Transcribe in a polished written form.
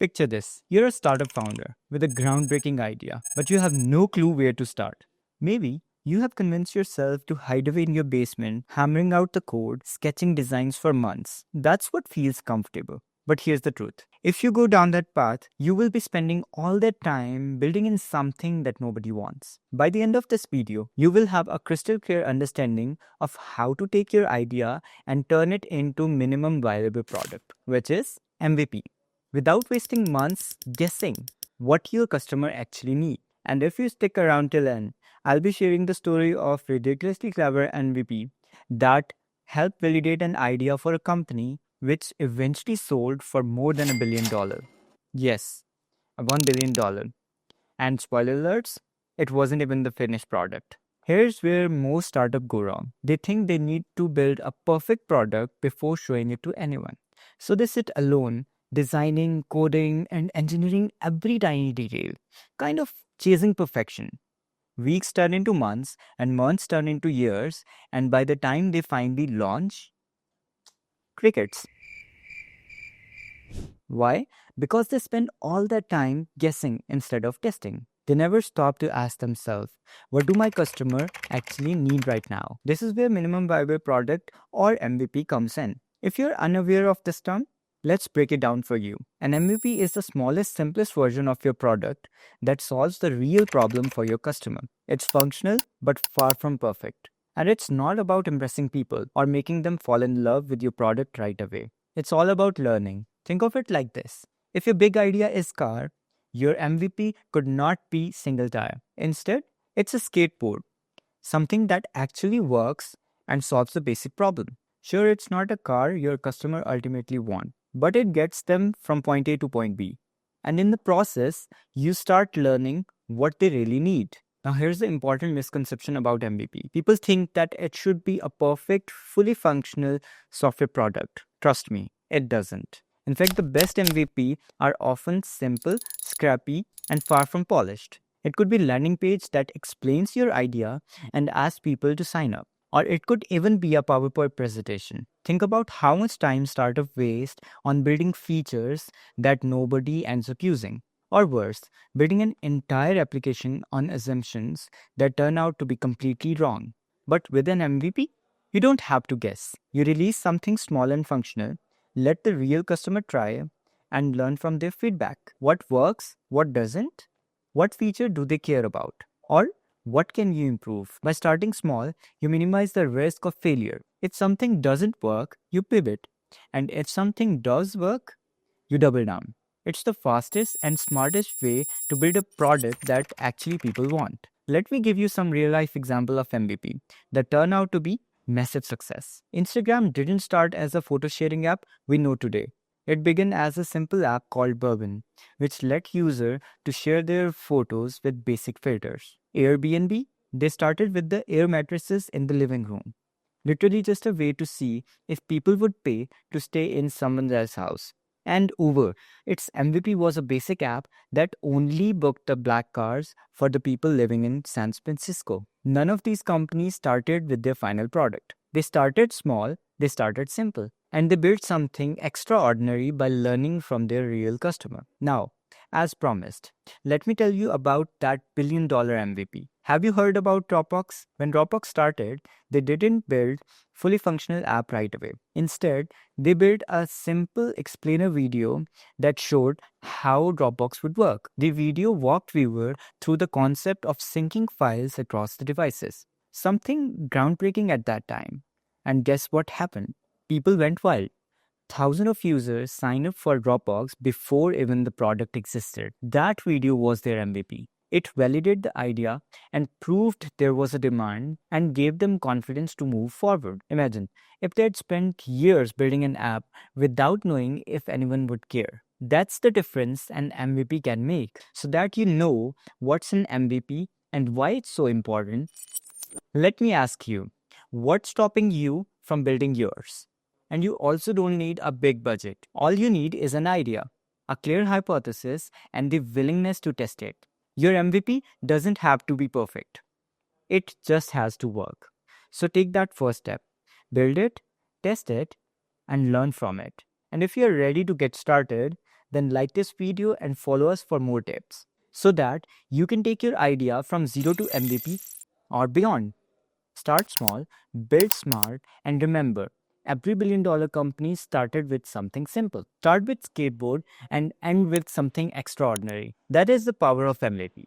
Picture this. You're a startup founder with a groundbreaking idea, but you have no clue where to start. Maybe you have convinced yourself to hide away in your basement, hammering out the code, sketching designs for months. That's what feels comfortable. But here's the truth. If you go down that path, you will be spending all that time building in something that nobody wants. By the end of this video, you will have a crystal clear understanding of how to take your idea and turn it into minimum viable product, which is MVP, without wasting months guessing what your customer actually needs. And if you stick around till end, I'll be sharing the story of ridiculously clever MVP that helped validate an idea for a company which eventually sold for more than $1 billion. Yes, $1 billion. And spoiler alerts, it wasn't even the finished product. Here's where most startups go wrong. They think they need to build a perfect product before showing it to anyone. So they sit alone, designing, coding, and engineering every tiny detail, kind of chasing perfection. Weeks turn into months, and months turn into years, and by the time they finally launch, crickets. Why? Because they spend all their time guessing instead of testing. They never stop to ask themselves, what do my customer actually need right now? This is where minimum viable product or MVP comes in. If you're unaware of this term, let's break it down for you. An MVP is the smallest, simplest version of your product that solves the real problem for your customer. It's functional, but far from perfect. And it's not about impressing people or making them fall in love with your product right away. It's all about learning. Think of it like this. If your big idea is car, your MVP could not be single tire. Instead, it's a skateboard, something that actually works and solves the basic problem. Sure, it's not a car your customer ultimately wants, but it gets them from point A to point B. And in the process, you start learning what they really need. Now, here's the important misconception about MVP. People think that it should be a perfect, fully functional software product. Trust me, it doesn't. In fact, the best MVP are often simple, scrappy, and far from polished. It could be a landing page that explains your idea and asks people to sign up. Or it could even be a PowerPoint presentation. Think about how much time startups waste on building features that nobody ends up using. Or worse, building an entire application on assumptions that turn out to be completely wrong. But with an MVP, you don't have to guess. You release something small and functional, let the real customer try, and learn from their feedback. What works, what doesn't, what feature do they care about, or what can you improve? By starting small, you minimize the risk of failure. If something doesn't work, you pivot. And if something does work, you double down. It's the fastest and smartest way to build a product that actually people want. Let me give you some real life example of MVP that turn out to be massive success. Instagram didn't start as a photo sharing app we know today. It began as a simple app called Bourbon, which let users to share their photos with basic filters. Airbnb, they started with the air mattresses in the living room. Literally just a way to see if people would pay to stay in someone else's house. And Uber, its MVP was a basic app that only booked the black cars for the people living in San Francisco. None of these companies started with their final product. They started small, they started simple, and they built something extraordinary by learning from their real customer. Now, as promised, let me tell you about that $1 billion MVP. Have you heard about Dropbox? When Dropbox started, they didn't build fully functional app right away. Instead, they built a simple explainer video that showed how Dropbox would work. The video walked viewer through the concept of syncing files across the devices. Something groundbreaking at that time. And guess what happened? People went wild. Thousands of users signed up for Dropbox before even the product existed. That video was their MVP. It validated the idea and proved there was a demand and gave them confidence to move forward. Imagine if they had spent years building an app without knowing if anyone would care. That's the difference an MVP can make. So that you know what's an MVP and why it's so important, let me ask you, what's stopping you from building yours? And you also don't need a big budget. All you need is an idea, a clear hypothesis, and the willingness to test it. Your MVP doesn't have to be perfect. It just has to work. So take that first step. Build it, test it, and learn from it. And if you're ready to get started, then like this video and follow us for more tips so that you can take your idea from zero to MVP or beyond. Start small, build smart, and remember, every billion-dollar company started with something simple. Start with skateboard and end with something extraordinary. That is the power of MLP.